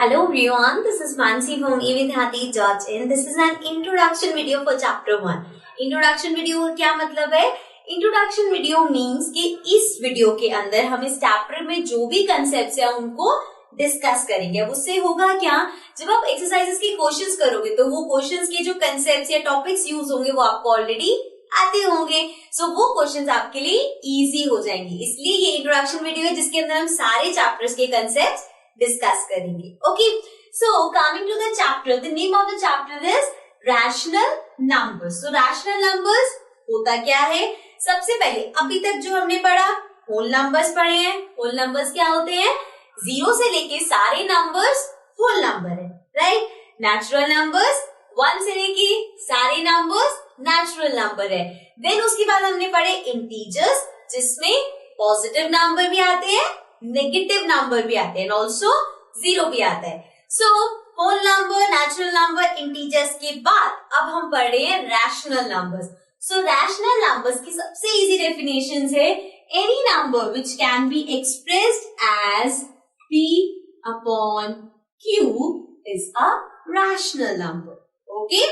Hello everyone, this is Mansi from evidhati.in. This is an introduction video for chapter 1. Introduction video का क्या मतलब है? Introduction video means कि इस video के अंदर हम इस चैप्टर में जो भी कंसेप्ट्स है उनको डिस्कस करेंगे। अब उससे होगा क्या, जब आप एक्सरसाइजेस के क्वेश्चंस करोगे तो वो क्वेश्चंस के जो कंसेप्ट्स या टॉपिक्स यूज होंगे वो आपको ऑलरेडी आते होंगे, सो वो क्वेश्चंस आपके लिए इजी हो जाएंगे। इसलिए ये इंट्रोडक्शन वीडियो है जिसके अंदर हम सारे चैप्टर्स के कंसेप्ट्स डिस्कस करेंगे। Okay, so coming to the chapter, the name of the chapter is rational numbers. So rational numbers होता क्या है? सबसे पहले अभी तक जो हमने पढ़ा होल नंबर्स पढ़े हैं। होल नंबर्स क्या होते हैं? जीरो से लेके सारे नंबर्स होल नंबर है, राइट। नेचुरल नंबर्स वन से लेके सारे नंबर्स नेचुरल नंबर है। देन उसके बाद हमने पढ़े इंटीजर्स, जिसमें पॉजिटिव नंबर भी आते हैं, नेगेटिव नंबर भी आते हैं, ऑल्सो जीरो भी आता है। So whole number, natural number, integers के बाद अब हम पढ़ रहे हैं rational numbers. So rational numbers की सबसे इजी डेफिनेशन है any number which can be expressed as p upon q is a rational number. Okay,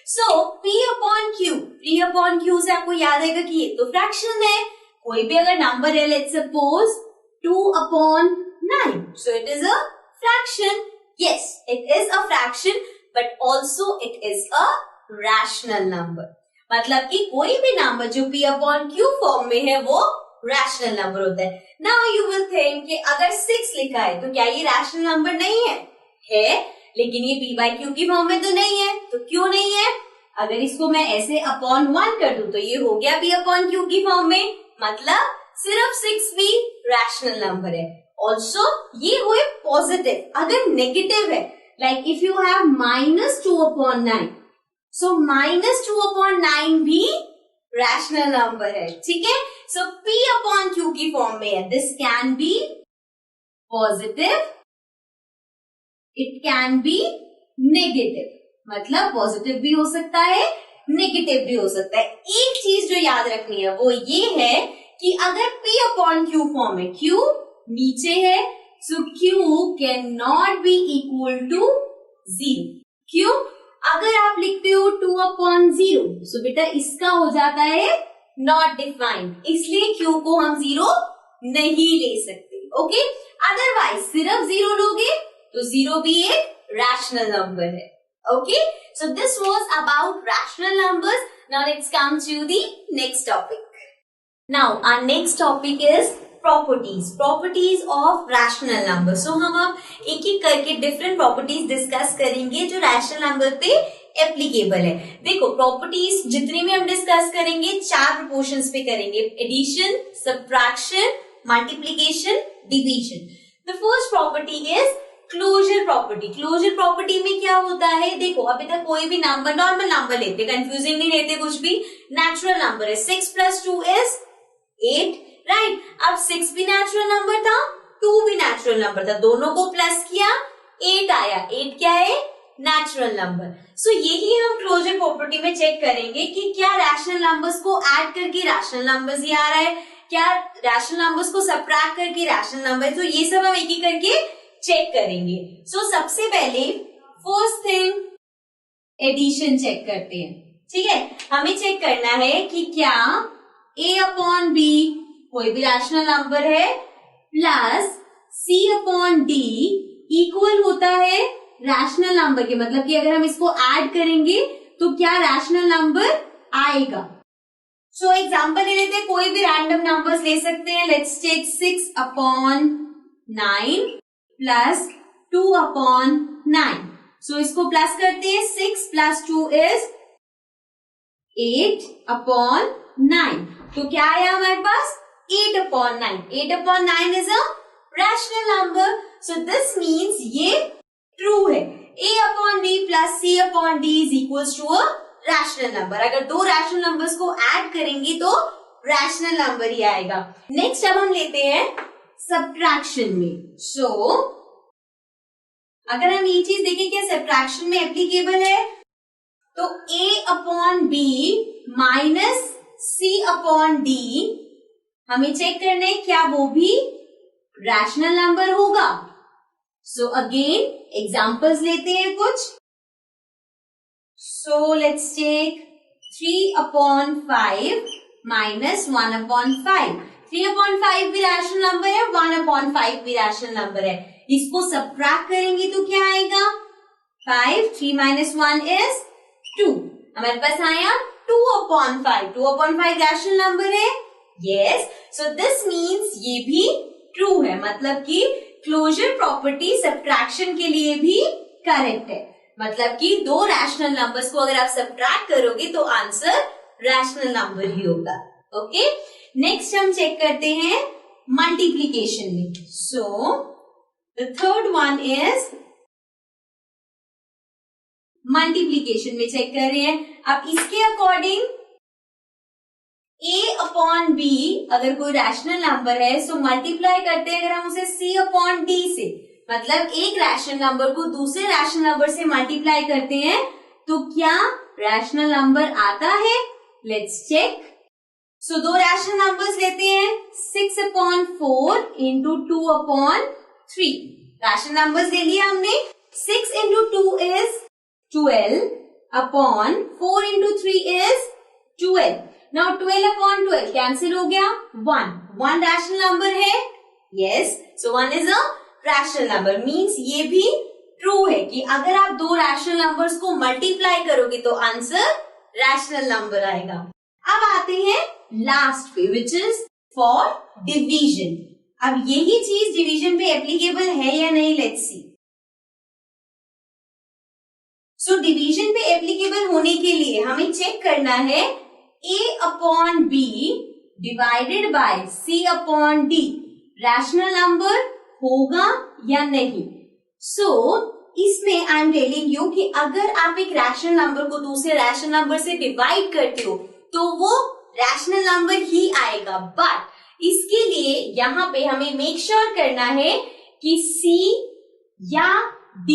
so p upon q से आपको याद आएगा कि ये तो फ्रैक्शन है। कोई भी अगर नंबर है, let's suppose 2 upon 9. So it is a fraction. Yes, it is a fraction, but also it is a rational number. मतलब कि कोई भी नंबर जो p upon q फॉर्म में है वो रैशनल नंबर होता है। Now you will think कि अगर 6 लिखा है तो क्या ये रैशनल नंबर नहीं है? है, लेकिन ये p by q की फॉर्म में तो नहीं है। तो क्यों नहीं है? अगर इसको मैं ऐसे अपॉन 1 कर दूं तो ये हो गया p upon q की फॉर्म में, मतलब सिर्फ 6 भी रैशनल नंबर है। ऑल्सो ये हुए पॉजिटिव। अगर नेगेटिव है, like if you have -2 upon 9, so -2 upon 9 भी रैशनल नंबर है, ठीक है। सो p upon q की फॉर्म में है। This can be positive, it can be negative, मतलब पॉजिटिव भी हो सकता है, नेगेटिव भी हो सकता है। एक चीज जो याद रखनी है वो ये है कि अगर p अपॉन q फॉर्म है, q नीचे है, so q can not be equal to 0। क्यों? अगर आप लिखते हो 2 अपॉन 0, सो बेटा इसका हो जाता है नॉट डिफाइंड, इसलिए q को हम 0 नहीं ले सकते। ओके, अदरवाइज सिर्फ 0 लोगे तो 0 भी एक रैशनल नंबर है। Okay, so this was about rational numbers. Now let's come to the next topic. Now our next topic is properties of rational number. So हम अब एक एक करके different properties discuss करेंगे जो rational number पे applicable है। देखो properties जितनी भी हम discuss करेंगे 4 proportions पे करेंगे, addition, subtraction, multiplication, division. The first property is closure property. Closure property में क्या होता है? देखो अभी तक कोई भी नंबर, नॉर्मल नंबर लेते, कंफ्यूजिंग नहीं लेते कुछ भी, नेचुरल नंबर है। 6 + 2 is 8, राइट। अब 6 भी नेचुरल नंबर था, 2 भी नेचुरल नंबर था, दोनों को प्लस किया 8 आया। 8 क्या है? Natural number. सो यही हम क्लोजर प्रॉपर्टी में चेक करेंगे कि क्या रैशनल नंबर्स को ऐड करके रैशनल नंबर्स ही आ रहा है, क्या रैशनल नंबर्स को सबट्रैक्ट करके रैशनल नंबर। तो ये सब हम एक एक करके चेक करेंगे। सो सबसे पहले फर्स्ट थिंग एडिशन चेक करते हैं, ठीक है। हमें चेक करना है कि क्या a अपॉन b कोई भी रैशनल नंबर है plus c upon d equal होता है रैशनल नंबर के, मतलब कि अगर हम इसको ऐड करेंगे तो क्या रैशनल नंबर आएगा। सो एग्जांपल ले लेते हैं, कोई भी रैंडम नंबर्स ले सकते हैं। Let's take 6 upon 9 plus 2 upon 9। So इसको प्लस करते हैं, 6 + 2 is 8 अपॉन 9। तो क्या आया हमारे पास? 8 upon 9। 8 upon 9 is a rational number, so this means ये ट्रू है। a upon b plus c upon d is equals to a rational number. अगर दो रैशनल नंबर्स को ऐड करेंगे तो रैशनल नंबर ही आएगा। नेक्स्ट अब हम लेते हैं सब्ट्रैक्शन में। सो अगर हम ये चीज देखें क्या सब्ट्रैक्शन में एप्लीकेबल है, तो a upon b minus c upon d हमें चेक करना है क्या वो भी रैशनल नंबर होगा। सो अगेन एग्जाम्पल्स लेते हैं कुछ. सो लेट्स टेक 3/5 माइनस 1/5. 3/5 भी रैशनल नंबर है, 1/5 भी रैशनल नंबर है. इसको सबट्रैक्ट करेंगे तो क्या आएगा? 5. 3 minus 1 is 2. हमारे पास आया 2/5. 2/5 रैशनल नंबर है. Yes. So this means ये भी ट्रू है, मतलब कि क्लोजर प्रॉपर्टी सब्ट्रैक्शन के लिए भी करेक्ट है. मतलब कि दो रैशनल नंबर्स को अगर आप सब्ट्रैक्ट करोगे तो आंसर रैशनल नंबर ही होगा. ओके, नेक्स्ट हम चेक करते हैं मल्टीप्लीकेशन में. So the third one is multiplication में चेक कर रहे हैं. अब इसके अकॉर्डिंग a/b अगर कोई रैशनल नंबर है सो मल्टीप्लाई करते हैं अगर हम उसे c/d से, मतलब एक रैशनल नंबर को दूसरे रैशनल नंबर से मल्टीप्लाई करते हैं तो क्या रैशनल नंबर आता है? Let's check. सो दो रैशनल नंबर्स लेते हैं. 6/4 इंटू 2/3. रैशनल नंबर्स ले लिया हमने. 6 into 2 is 12/4 into 3 is 12. Now 12/12 cancel हो गया. 1 रैशनल नंबर है. Yes, so 1 is a rational number. Means ये भी ट्रू है कि अगर आप दो रैशनल नंबर्स को मल्टीप्लाई करोगे तो आंसर रैशनल नंबर आएगा. अब आते हैं लास्ट पे विच इज फॉर डिवीजन. अब यही चीज डिवीजन पे एप्लीकेबल है या नहीं, लेट्स सी. सो डिवीजन पे एप्लीकेबल होने के लिए हमें चेक करना है a/b divided by c/d rational number होगा या नहीं. सो इसमें आई एम टेलिंग यू कि अगर आप एक रैशनल नंबर को दूसरे रैशनल नंबर से डिवाइड करते हो तो वो रैशनल नंबर ही आएगा. बट इसके लिए यहाँ पे हमें मेक श्योर करना है कि c या d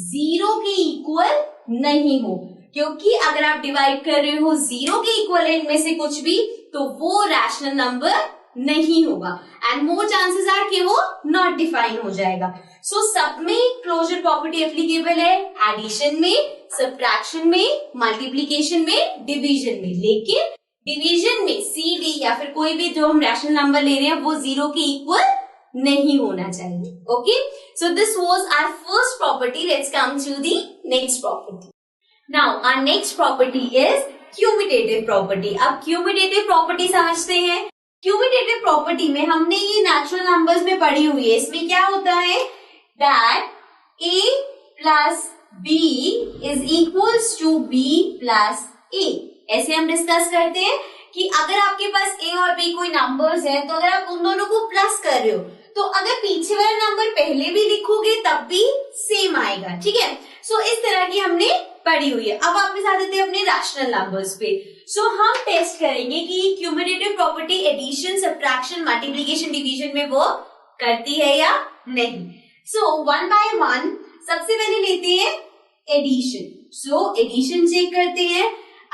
0 के इक्वल नहीं हो, क्योंकि अगर आप डिवाइड कर रहे हो 0 के इक्वल है इनमें से कुछ भी तो वो रैशनल नंबर नहीं होगा एंड मोर चांसेस आर कि वो नॉट डिफाइन हो जाएगा. सो सब में क्लोजर प्रॉपर्टी एप्लीकेबल है, एडिशन में, सब्ट्रैक्शन में, मल्टीप्लीकेशन में, डिवीजन में. लेकिन डिवीजन में सी डी या फिर कोई भी जो हम रैशनल नंबर ले रहे हैं वो 0 के इक्वल नहीं होना चाहिए. Okay, so this was our first property. Let's come to the next property. Now our next property is commutative property. अब क्यूमुटेटिव प्रॉपर्टी समझते हैं. क्यूमुटेटिव प्रॉपर्टी में हमने ये नेचुरल नंबर्स में पढ़ी हुई है. इसमें क्या होता है that a plus b is equals to b plus a. ऐसे हम डिस्कस करते हैं कि अगर आपके पास a और b कोई नंबर्स हैं तो अगर आप उन दोनों को प्लस कर रहे हो तो अगर पीछे वाला नंबर पहले भी लिखोगे तब भी सेम आएगा. ठीक है, सो इस तरह की हमने पढ़ी हुई है. अब वापस आ जाते हैं अपने रैशनल नंबर्स पे. सो हम टेस्ट करेंगे कि cumulative property addition, subtraction, multiplication, division में वर्क करती है या नहीं. सो वन बाय वन सबसे पहले लेते हैं एडिशन. सो एडिशन चेक करते हैं.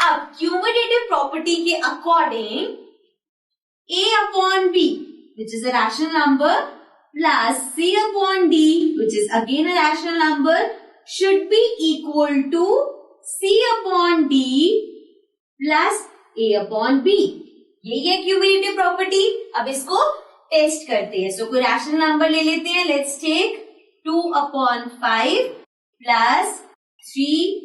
अब क्यूमुलेटिव प्रॉपर्टी के according a/b which is a rational number plus c/d which is again a rational number should be equal to c/d plus a/b. यही है क्यूमुलेटिव प्रॉपर्टी. अब इसको टेस्ट करते हैं. सो कोई रैशनल नंबर ले लेते हैं. Let's take 2/5 plus 3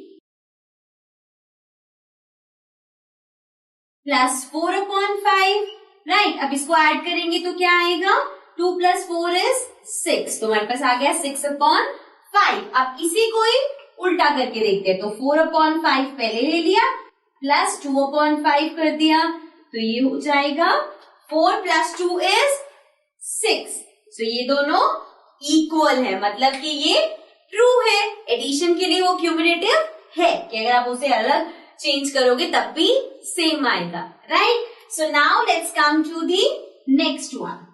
plus 4/5. Right, अब इसको ऐड करेंगे तो क्या आएगा? 2 प्लस 4 इज 6. तो हमारे पास आ गया 6/5. अब इसी को ही उल्टा करके देखते हैं. तो 4/5 पहले ले लिया प्लस 2/5 कर दिया तो ये हो जाएगा 4 प्लस 2 इज 6. सो ये दोनों इक्वल है, मतलब कि ये ट्रू है. एडिशन के लिए वो क्यूमुलेटिव है कि अगर आप उसे अलग चेंज करोगे तब भी सेम आएगा. Right, so now let's come to the next one.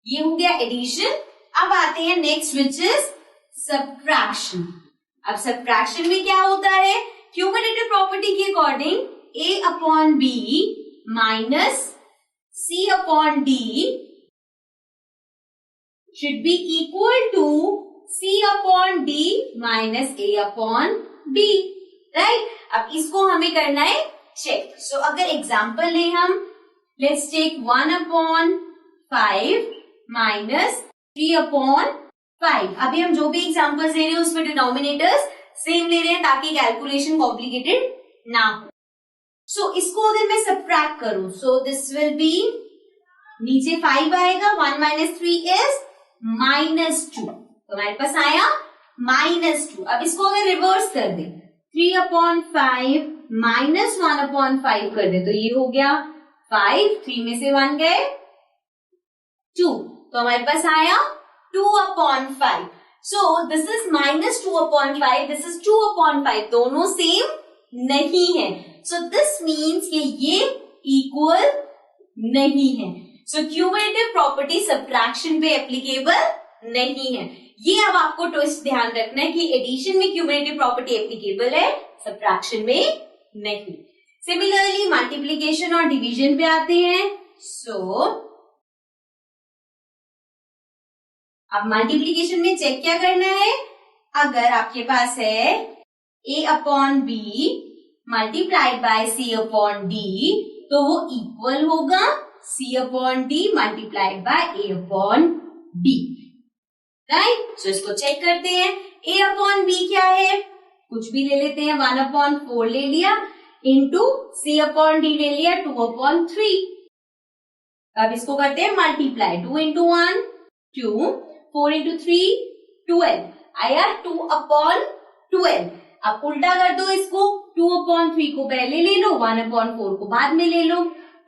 ये हो गया एडिशन. अब आते हैं नेक्स्ट विच इज सब्ट्रैक्शन. अब सब्ट्रैक्शन में क्या होता है? क्यूमुलेटिव प्रॉपर्टी के according a/b minus c/d should be equal to C upon D minus A upon B, right? अब इसको हमें करना है चेक. So अगर एग्जाम्पल लें हम, let's take 1 upon 5 minus 3 upon 5. अभी हम जो भी एग्जाम्पल्स ले रहे हैं उसमें डिनोमिनेटर्स सेम ले रहे हैं ताकि कैलकुलेशन कॉम्प्लिकेटेड ना हो. So इसको अगर मैं सब्ट्रैक्ट करूं, so this will be, नीचे 5 आएगा, 1 minus 3 is -2. तो हमारे पास आया -2. अब इसको अगर रिवर्स कर दे, 3 upon 5 minus 1 upon 5 कर दे, तो ये हो गया 5, 3 में से 1 गए 2, तो हमारे पास आया 2 upon 5. So this is -2 upon 5, this is 2 upon 5, दोनों सेम नहीं है. So this means कि ये इक्वल नहीं है. So क्यूमुलेटिव प्रॉपर्टी सब्ट्रैक्शन पे एप्लीकेबल नहीं है. ये अब आपको ट्विस्ट ध्यान रखना है कि एडिशन में क्यूमुलेटिव प्रॉपर्टी एप्लीकेबल है, सब्ट्रैक्शन में नहीं. सिमिलरली मल्टीप्लीकेशन और डिवीजन पे आते हैं. सो अब मल्टीप्लीकेशन में चेक क्या करना है, अगर आपके पास है A upon B multiplied by C upon D, तो वो इक्वल होगा C upon D multiplied by A upon B, right. So इसको चेक करते हैं. A अपॉन B क्या है, कुछ भी ले लेते हैं, 1 अपॉन 4 ले लिया, इंटू C अपॉन D ले लिया 2 अपॉन 3. अब इसको करते हैं मल्टीप्लाई, 2 इंटू 1 2, 4 इंटू 3 12, आया 2 अपॉन 12. अब उल्टा कर दो इसको, 2 अपॉन 3 को पहले ले लो, 1 अपॉन 4 को बाद में ले लो.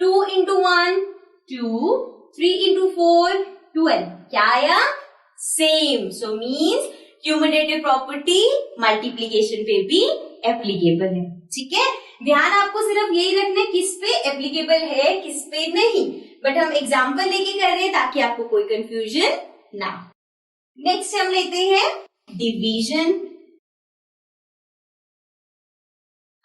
2 इंटू 1 2, 3 इंटू 4 12, क्या आया same. So means cumulative property multiplication पे भी एप्लीकेबल है. ठीक है, ध्यान आपको सिर्फ यही रखना है किस पे एप्लीकेबल है किस पे नहीं, बट हम एग्जाम्पल लेके कर रहे हैं ताकि आपको कोई कंफ्यूजन ना. नेक्स्ट हम लेते हैं डिवीजन.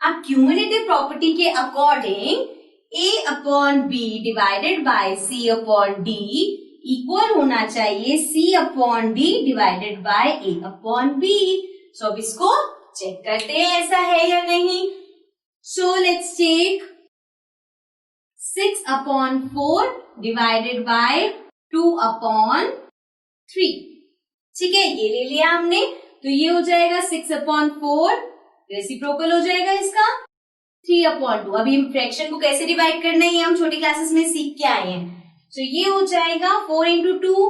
अब क्यूमुलेटिव प्रॉपर्टी के according A upon B divided by C upon D equal होना चाहिए C upon D divided by A upon B. So अब इसको चेक करते हैं ऐसा है या नहीं. So let's take 6 upon 4 divided by 2 upon 3. ठीक है, ये ले लिया हमने, तो ये हो जाएगा 6 अपॉन 4, रेसिप्रोकल हो जाएगा इसका 3 अपॉन 2. अभी हम फ्रैक्शन को कैसे डिवाइड करना है ये हम छोटी क्लासेस में सीख के आए हैं. सो ये हो जाएगा 4 इंटू 2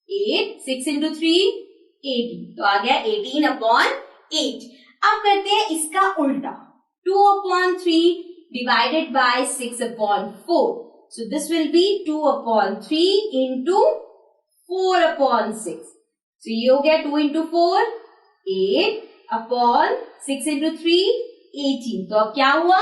8, 6 इंटू 3 18, तो आ गया 18 अपॉन 8. अब करते हैं इसका उल्टा, 2 upon 3 divided by 6 upon 4. So this will be 2 upon 3 into 4 upon 6. सो ये हो गया 2 इंटू 4 8 अपॉन 6 इंटू 3 18. तो अब क्या हुआ,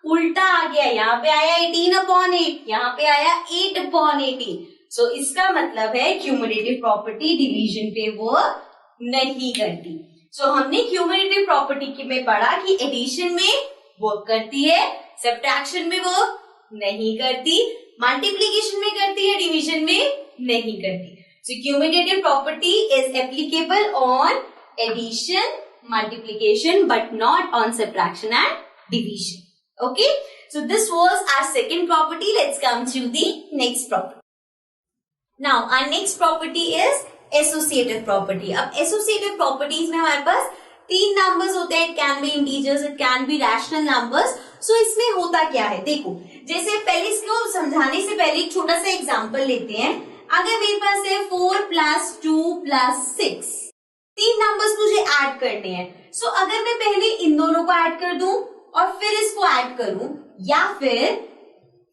उल्टा आ गया, यहाँ पे आया 18 अपॉन 8, यहाँ पे आया 8 अपॉन 18. सो इसका मतलब है क्यूमुलेटिव प्रॉपर्टी डिवीजन पे वर्क नहीं करती. सो हमने क्यूमुलेटिव प्रॉपर्टी में पढ़ा कि एडिशन में वर्क करती है, सब्ट्रैक्शन में वर्क नहीं करती, मल्टीप्लीकेशन में करती है, डिवीजन में नहीं करती. So cumulative property is applicable on addition, multiplication but not on subtraction and division. Okay, so this was our second property. Let's come to the next property. Now our next property is associative property. अब associative properties में हमारे पास 3 numbers होते हैं. It can be integers, it can be rational numbers. So इसमें होता क्या है, देखो, जैसे पहले इसको समझाने से पहले एक छोटा सा एग्जाम्पल लेते हैं. अगर मेरे पास है 4 + 2 + 6, 3 नंबर्स मुझे ऐड करने हैं. सो अगर मैं पहले इन दोनों को ऐड कर दूं और फिर इसको ऐड करूं, या फिर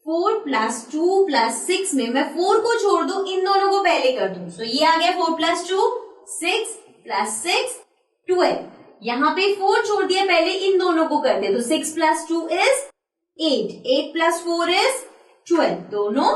4 + 2 + 6 में मैं 4 को छोड़ दूं, इन दोनों को पहले कर दूं. सो ये आ गया 4 + 2 6 + 6 12. यहाँ पे 4 छोड़ दिया, पहले इन दोनों को कर दे, तो 6 + 2 is 8, 8 + 4 is 12, दोनों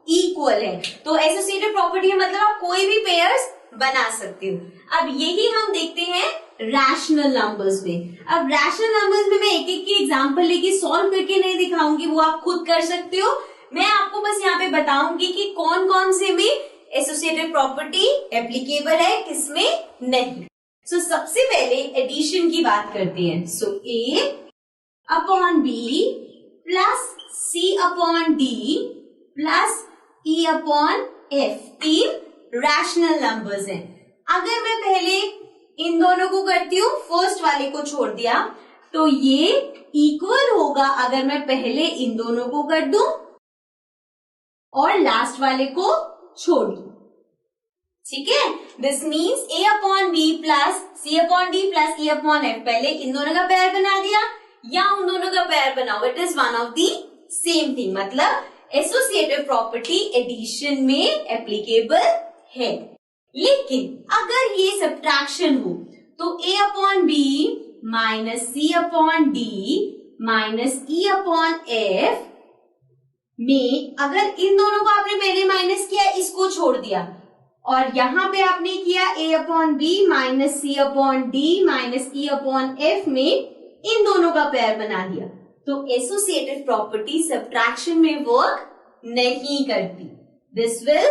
इक्वल है. तो एसोसिएटिव प्रॉपर्टी मतलब आप कोई भी पेयर्स बना सकते हो. अब यही हम देखते हैं रैशनल नंबर्स में. अब रैशनल नंबर्स में मैं एक एक की एग्जांपल लेके सॉल्व करके नहीं दिखाऊंगी, वो आप खुद कर सकते हो. मैं आपको बस यहाँ पे बताऊंगी कि कौन कौन से में एसोसिएटिव प्रॉपर्टी एप्लीकेबल है, किसमें नहीं। सो सबसे पहले एडिशन की बात करते हैं। So A upon B plus C upon D plus E upon F, तीन रैशनल नंबर्स हैं। अगर मैं पहले इन दोनों को करती हूँ, फर्स्ट वाले को छोड़ दिया, तो ये इक्वल होगा अगर मैं पहले इन दोनों को कर दूं और लास्ट वाले को छोड़ दूं। ठीक है, this means a upon B plus C upon D plus E upon f, पहले इन दोनों का पेयर बना दिया या उन दोनों का पेयर बनाओ, it is one of the same thing. मतलब एसोसिएटिव प्रॉपर्टी एडिशन में एप्लीकेबल है। लेकिन अगर ये सब्ट्रैक्शन हो तो A upon B minus C upon D minus E upon F में अगर इन दोनों को आपने पहले माइनस किया, इसको छोड़ दिया, और यहां पे आपने किया A upon B minus C upon D minus E upon F में इन दोनों का पेयर बना दिया, तो एसोसिएटिव प्रॉपर्टी सब्ट्रैक्शन में वर्क नहीं करती। This will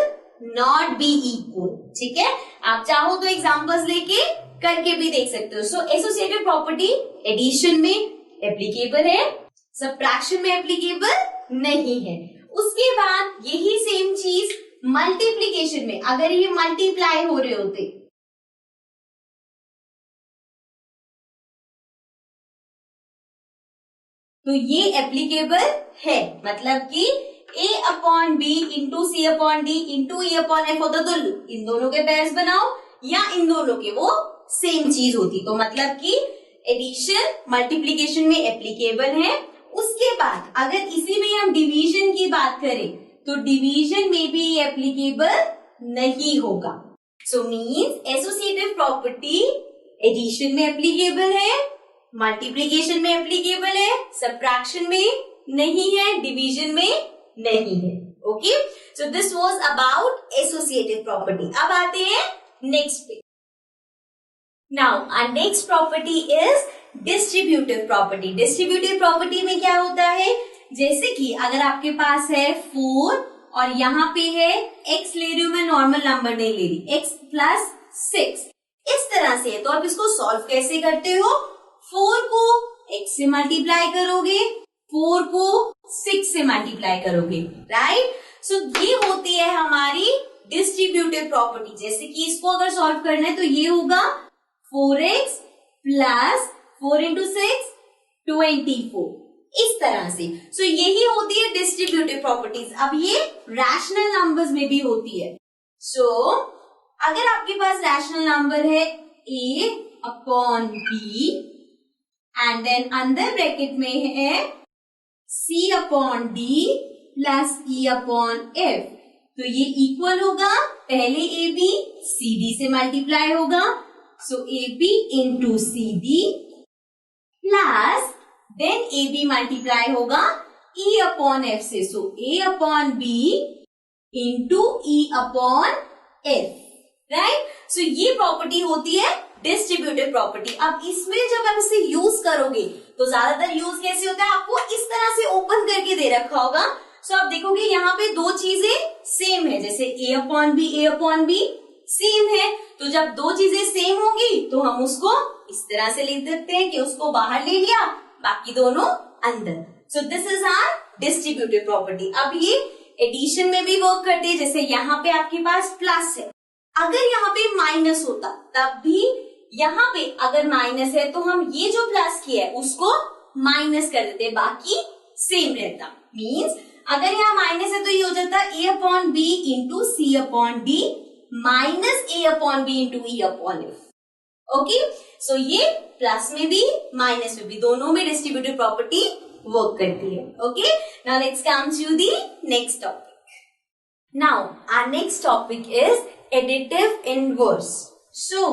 not be equal. ठीक है, आप चाहो तो एग्जांपल्स लेके करके भी देख सकते हो। सो एसोसिएटिव प्रॉपर्टी एडिशन में एप्लीकेबल है, सब्ट्रैक्शन में एप्लीकेबल नहीं है। उसके बाद यही सेम चीज मल्टीप्लीकेशन में, अगर ये मल्टीप्लाई हो रहे होते तो ये एप्लीकेबल है। मतलब कि A upon B into C upon D into E upon F होता तो इन दोनों के पेयर्स बनाओ, या इन दोनों के, वो सेम चीज होती। तो मतलब कि एडिशन मल्टीप्लीकेशन में एप्लीकेबल है। उसके बाद अगर इसी में हम डिवीजन की बात करें तो डिवीजन में भी एप्लीकेबल नहीं होगा। So means associative property addition में एप्लीकेबल है, मल्टीप्लीकेशन में एप्लीकेबल है, सब्ट्रैक्शन में नहीं है, डिवीजन में नहीं है। Okay, so this was about associative property. अब आते हैं नेक्स्ट पे। Now our next property is distributive property. Distributive property में क्या होता है, जैसे कि अगर आपके पास है 4 और यहाँ पे है x ले रही हूं मैं, नॉर्मल नंबर नहीं ले रही, x प्लस 6, इस तरह से है, तो आप इसको सॉल्व कैसे करते हो? 4 को x से मल्टीप्लाई करोगे, 4 को 6 से मल्टीप्लाई करोगे, राइट। सो ये होती है हमारी डिस्ट्रीब्यूटिव प्रॉपर्टी। जैसे कि इसको अगर सॉल्व करना है तो ये होगा 4x प्लस 4 इंटू 6 24, इस तरह से। सो यही होती है डिस्ट्रीब्यूटिव प्रॉपर्टीज। अब ये रैशनल नंबर्स में भी होती है। सो अगर आपके पास रैशनल नंबर है a upon b and then अंदर ब्रैकेट में है c upon d plus e upon f, तो ये इक्वल होगा, पहले ab cd से मल्टीप्लाई होगा, so ab into cd plus then ab multiply होगा e अपॉन f से, so a upon b into e upon f, right. So ये property होती है डिस्ट्रीब्यूटिव प्रॉपर्टी। अब इसमें जब आप इसे यूज करोगे तो ज्यादातर यूज कैसे होता है, आपको इस तरह से ओपन करके दे रखा होगा। सो आप देखोगे यहाँ पे दो चीजें सेम है, जैसे a अपॉन बी सेम है, तो जब दो चीजें सेम होंगी तो हम उसको इस तरह से लिख देते हैं कि उसको बाहर ले लिया, बाकी दोनों अंदर। So this is our distributive property. अब ये एडिशन में भी वर्क करते हैं। जैसे यहाँ पे आपके पास प्लस है, अगर यहाँ पे माइनस होता तब भी, यहाँ पे अगर माइनस है तो हम ये जो प्लस किया है उसको माइनस कर देते, बाकी सेम रहता। मीन्स अगर यहाँ माइनस है तो ये हो जाता a upon B into C upon D minus a upon B into E upon F. Okay, so ये प्लस में भी माइनस में भी दोनों में डिस्ट्रीब्यूटिव प्रॉपर्टी वर्क करती है। Okay, now let's come to the next topic. Now our next topic is additive inverse. So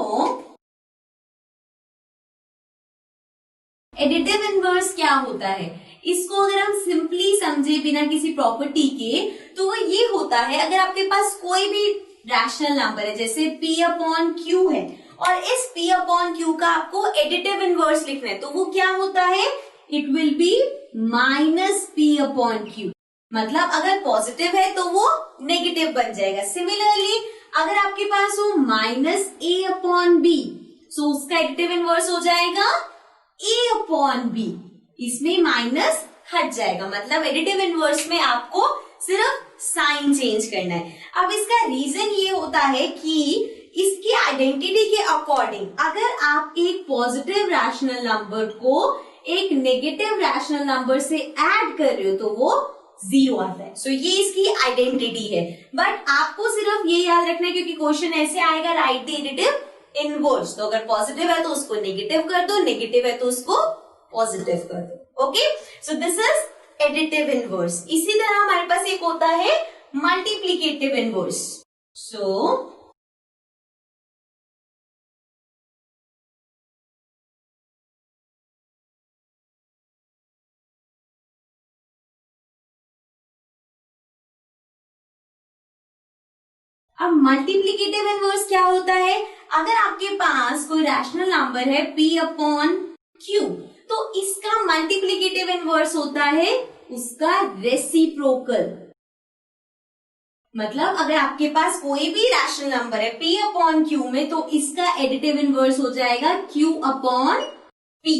additive inverse क्या होता है, इसको अगर हम सिंपली समझे बिना किसी प्रॉपर्टी के, तो वो ये होता है, अगर आपके पास कोई भी रैशनल नंबर है, जैसे p अपॉन q है, और इस p अपॉन q का आपको एडिटिव इनवर्स लिखना है, तो वो क्या होता है, it will be minus p upon q। मतलब अगर पॉजिटिव है तो वो नेगेटिव बन जाएगा। सिमिलरली अगर आपके पास हो माइनस ए अपॉन बी, सो उसका एडिटिव इनवर्स हो जाएगा ए अपॉन बी, इसमें माइनस हट जाएगा। मतलब एडिटिव इनवर्स में आपको सिर्फ साइन चेंज करना है। अब इसका रीजन ये होता है कि इसकी आइडेंटिटी के अकॉर्डिंग अगर आप एक पॉजिटिव रैशनल नंबर को एक नेगेटिव रैशनल नंबर से ऐड कर रहे हो तो वो 0 आता है। सो ये इसकी आइडेंटिटी है। बट आपको सिर्फ ये याद रखना है क्योंकि क्वेश्चन ऐसे आएगा, राइट द एडिटिव इनवर्स। तो अगर पॉजिटिव है तो उसको नेगेटिव कर दो, नेगेटिव है तो उसको पॉजिटिव कर दो। Okay, so this is additive inverse. इसी तरह हमारे पास एक होता है मल्टीप्लीकेटिव इनवर्स। सो अब मल्टीप्लीकेटिव इनवर्स क्या होता है? अगर आपके पास कोई रैशनल नंबर है p अपॉन q, तो इसका मल्टीप्लीकेटिव इनवर्स होता है उसका रेसिप्रोकल। मतलब अगर आपके पास कोई भी रैशनल नंबर है p अपॉन q में, तो इसका एडिटिव इनवर्स हो जाएगा q upon p,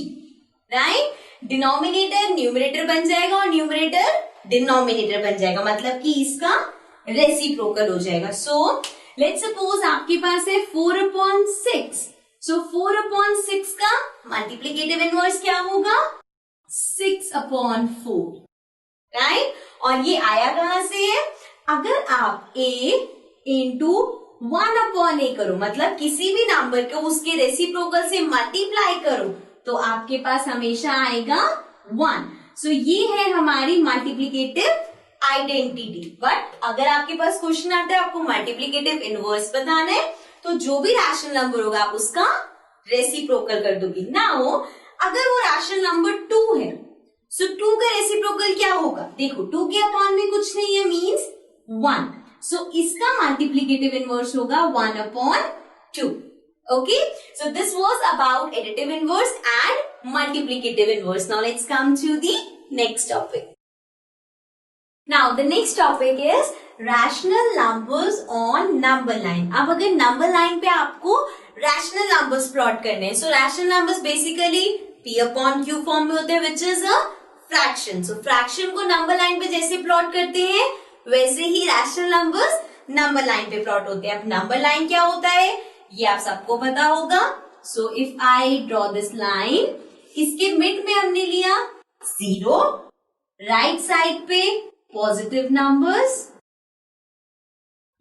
right. Denominator numerator बन जाएगा और न्यूमरेटर डिनोमिनेटर बन जाएगा, मतलब कि इसका रेसिप्रोकल हो जाएगा। सो लेट्स सपोज आपके पास है 4 अपॉन 6, सो 4 अपॉन 6 का मल्टीप्लीकेटिव इनवर्स क्या होगा? 6 अपॉन 4, राइट। और ये आया कहां से है? अगर आप a इंटू 1 अपॉन a करो, मतलब किसी भी नंबर को उसके रेसिप्रोकल से मल्टीप्लाई करो, तो आपके पास हमेशा आएगा 1। सो ये है हमारी मल्टीप्लीकेटिव आइडेंटिटी। बट अगर आपके पास क्वेश्चन आता है आपको मल्टीप्लीकेटिव इनवर्स बताना है, तो जो भी रैशनल नंबर होगा आप उसका रेसिप्रोकल कर दोगे। ना हो अगर वो रैशनल नंबर 2 है, सो 2 का रेसिप्रोकल क्या होगा? देखो 2 के अपॉन में कुछ नहीं है, मीन्स 1। सो इसका मल्टीप्लीकेटिव इनवर्स होगा 1 upon 2। Okay, so this was about additive inverse and multiplicative inverse. Now let's come to the next topic. Now the next topic is rational numbers on number line. अब अगर number line पे आपको rational numbers plot करने हैं, so rational numbers basically p upon q form में होते हैं, which is a fraction. So fraction को number line पे जैसे plot करते हैं वैसे ही rational numbers number line पे plot होते हैं. अब number line क्या होता है ये आप सबको पता होगा. So if I draw this line, इसके mid में हमने लिया 0, right side पे पॉजिटिव नंबर्स,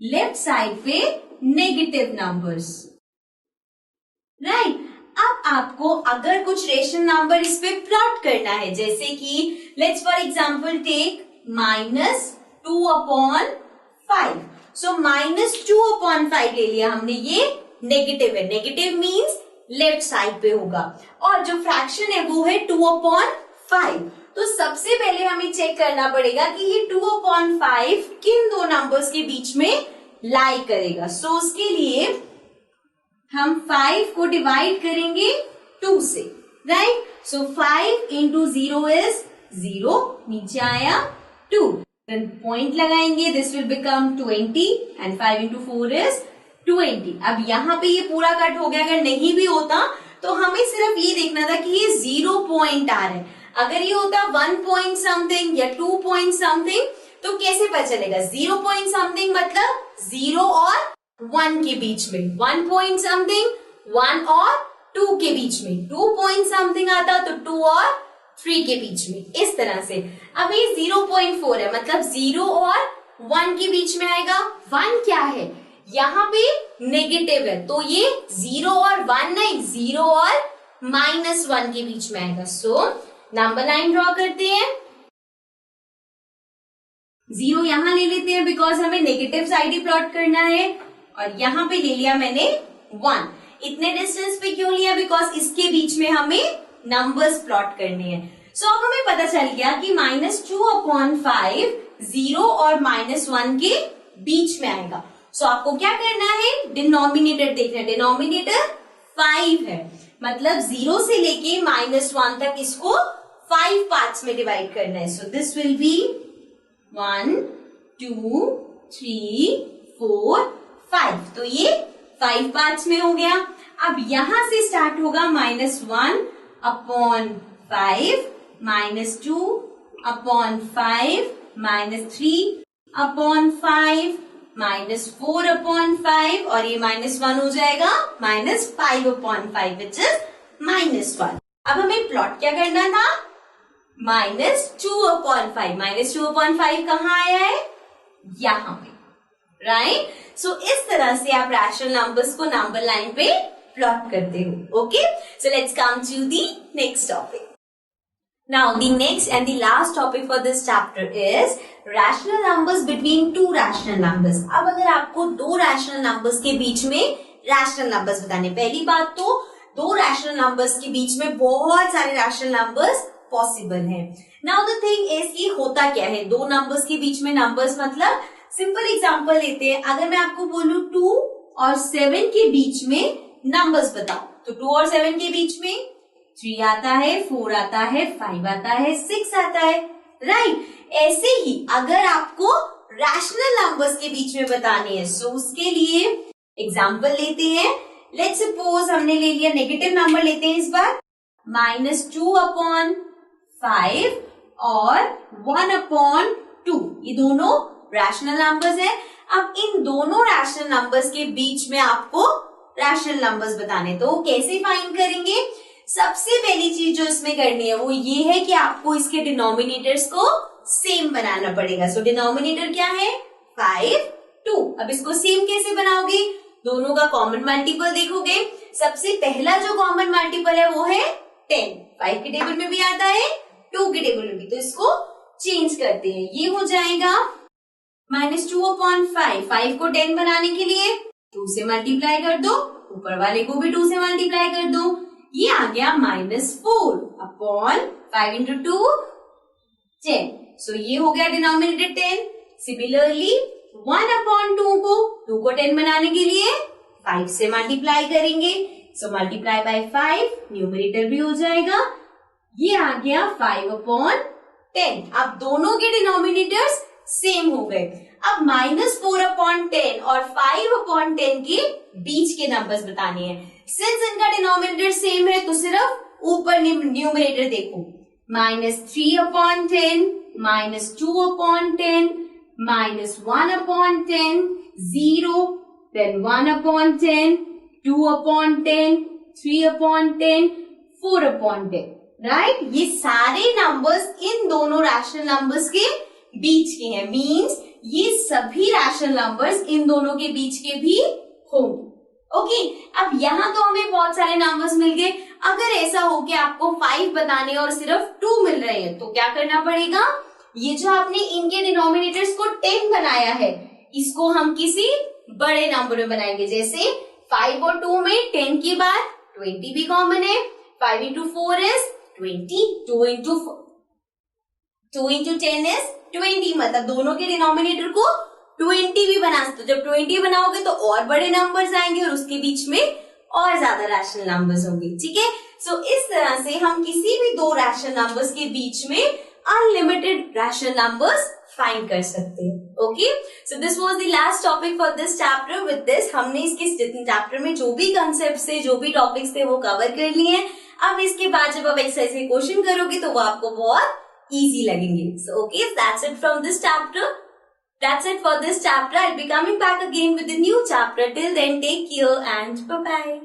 लेफ्ट साइड पे नेगेटिव नंबर्स, राइट. अब आपको अगर कुछ रेशनल नंबर इस पे प्लॉट करना है, जैसे कि let's for example take -2 upon 5. सो -2 अपॉन 5 ले लिया हमने, ये नेगेटिव है. नेगेटिव मीन्स लेफ्ट साइड पे होगा, और जो फ्रैक्शन है वो है 2 अपॉन 5. तो सबसे पहले हमें चेक करना पड़ेगा कि ये 2 अपॉन 5 किन दो नंबर्स के बीच में लाई करेगा. सो उसके लिए हम 5 को डिवाइड करेंगे 2 से, राइट. सो 5 इंटू 0 इज 0, नीचे आया 2. देन पॉइंट लगाएंगे, this will become 20 and 5 into 4 is 20. अब यहाँ पे ये पूरा कट हो गया. अगर नहीं भी होता तो हमें सिर्फ ये देखना था कि ये 0 पॉइंट आ रहा है. अगर ये होता 1 पॉइंट समथिंग या 2 पॉइंट समथिंग तो कैसे पता चलेगा? 0 पॉइंट समथिंग मतलब 0 और 1 के बीच में, 1 पॉइंट समथिंग 1 और 2 के बीच में, 2 पॉइंट समथिंग आता तो 2 और 3 के बीच में, इस तरह से. अब ये 0.4 है, मतलब 0 और 1 के बीच में आएगा. 1 क्या है? यहाँ पे नेगेटिव है, तो ये 0 और 1 नहीं, 0 और -1 के बीच में आएगा. सो नंबर लाइन ड्रॉ करते हैं. 0 यहां ले लेते हैं बिकॉज हमें नेगेटिव साइड ही प्लॉट करना है, और यहां पे ले लिया मैंने 1. इतने डिस्टेंस पे क्यों लिया? बिकॉज इसके बीच में हमें नंबर्स प्लॉट करने हैं. सो अब हमें पता चल गया कि -2 अपॉन 5 0 और -1 के बीच में आएगा. सो आपको क्या करना है? डिनोमिनेटर देखना है. डिनोमिनेटर 5 है, मतलब 0 से लेके -1 तक इसको 5 पार्ट्स में डिवाइड करना है. So this will be 1 2 3 4 5। तो ये 5 पार्ट्स में हो गया। अब यहां से स्टार्ट होगा -1 अपॉन 5, -2 अपॉन 5, -3 अपॉन 5, -4 अपॉन 5 और ये -1 हो जाएगा -5 अपॉन 5 विच इज -1। अब हमें प्लॉट क्या करना था? -2 अपॉन 5। -2 अपॉन 5 कहाँ आया है? यहाँ पे, राइट। सो इस तरह से आप रैशनल नंबर्स को नंबर लाइन पे प्लॉट करते हो। Okay, so let's come to the next topic. Now the next and the last topic for this chapter is rational numbers between two rational numbers। अब अगर आपको दो rational numbers के बीच में rational numbers बताने, पहली बात तो दो rational numbers के बीच में बहुत सारे rational numbers possible हैं। Now the thing is कि होता क्या है दो numbers के बीच में numbers, मतलब सिंपल एग्जांपल लेते हैं। अगर मैं आपको बोलूं 2 और 7 के बीच में numbers बताओ, तो 2 और 7 के बीच में 3 आता है, 4 आता है, 5 आता है, 6 आता है, राइट। ऐसे ही अगर आपको रैशनल नंबर्स के बीच में बताने हैं, सो उसके लिए एग्जांपल लेते हैं। लेट्स सपोज हमने ले लिया नेगेटिव नंबर लेते हैं इस बार, -2 अपॉन 5 और 1 अपॉन 2। ये दोनों रैशनल नंबर्स हैं। अब इन दोनों रैशनल नंबर्स के बीच में आपको रैशनल नंबर्स बताने, तो कैसे फाइंड करेंगे? सबसे पहली चीज जो इसमें करनी है वो ये है कि आपको इसके डिनोमिनेटर्स को सेम बनाना पड़ेगा। सो डिनोमिनेटर क्या है? 5 2। अब इसको सेम कैसे बनाओगे? दोनों का कॉमन मल्टीपल देखोगे। सबसे पहला जो कॉमन मल्टीपल है वो है 10। 5 के टेबल में भी आता है, 2 के टेबल में भी, तो इसको चेंज करते हैं। ये हो जाएगा -2 अपॉन 5। 5 को 10 बनाने के लिए 2 से मल्टीप्लाई कर दो, ऊपर वाले को भी 2 से मल्टीप्लाई कर दो। ये आ गया -4 अपॉन 5 इंटू 2 10। सो ये हो गया डिनोमिनेटर 10। सिमिलरली 1 अपॉन 2 को 10 बनाने के लिए 5 से मल्टीप्लाई करेंगे। सो मल्टीप्लाई बाय 5, न्यूमरेटर भी हो जाएगा। ये आ गया 5 अपॉन 10। अब दोनों के डिनोमिनेटर्स सेम हो गए। अब -4 अपॉन 10 और 5 अपॉन 10 के बीच के नंबर्स बताने हैं। सिंस इनका डिनोमिनेटर सेम है तो सिर्फ ऊपर न्यूमरेटर देखो, -3 upon 10, -2 upon 10, -1 upon 10, 0, then 1 upon 10, 2 upon 10, 3 upon 10, 4 upon 10, right. ये सारे नंबर्स इन दोनों रैशनल नंबर्स के बीच के हैं। मीन्स ये सभी रैशनल नंबर्स इन दोनों के बीच के भी होंगे। ओके, अब यहाँ तो हमें बहुत सारे नंबर्स मिल गए। अगर ऐसा हो कि आपको 5 बताने और सिर्फ 2 मिल रहे हैं तो क्या करना पड़ेगा? ये जो आपने इनके डिनोमिनेटर्स को 10 बनाया है, इसको हम किसी बड़े नंबर में बनाएंगे। जैसे 5 और 2 में 10 के बाद 20 भी कॉमन है। 5 इंटू 4 इज 20, 2 इंटू 10 इज 20। मतलब दोनों के डिनोमिनेटर को 20 भी बना सकते हो। जब 20 बनाओगे तो और बड़े नंबर्स आएंगे और उसके बीच में और ज्यादा रैशनल नंबर्स होंगे। ठीक है, सो इस तरह से हम किसी भी दो रैशनल नंबर्स के बीच में अनलिमिटेड रैशनल नंबर्स फाइंड कर सकते हैं। Okay, so this was the last topic for this chapter. With this हमने इसके चैप्टर में जो भी कंसेप्ट थे, जो भी टॉपिक्स थे वो कवर कर लिए हैं। अब इसके बाद जब आप एक्सरसाइज के क्वेश्चन करोगे तो वो आपको बहुत इजी लगेंगे। So okay, that's it from this chapter. That's it for this chapter. I'll be coming back again with a new chapter. Till then, take care and bye-bye.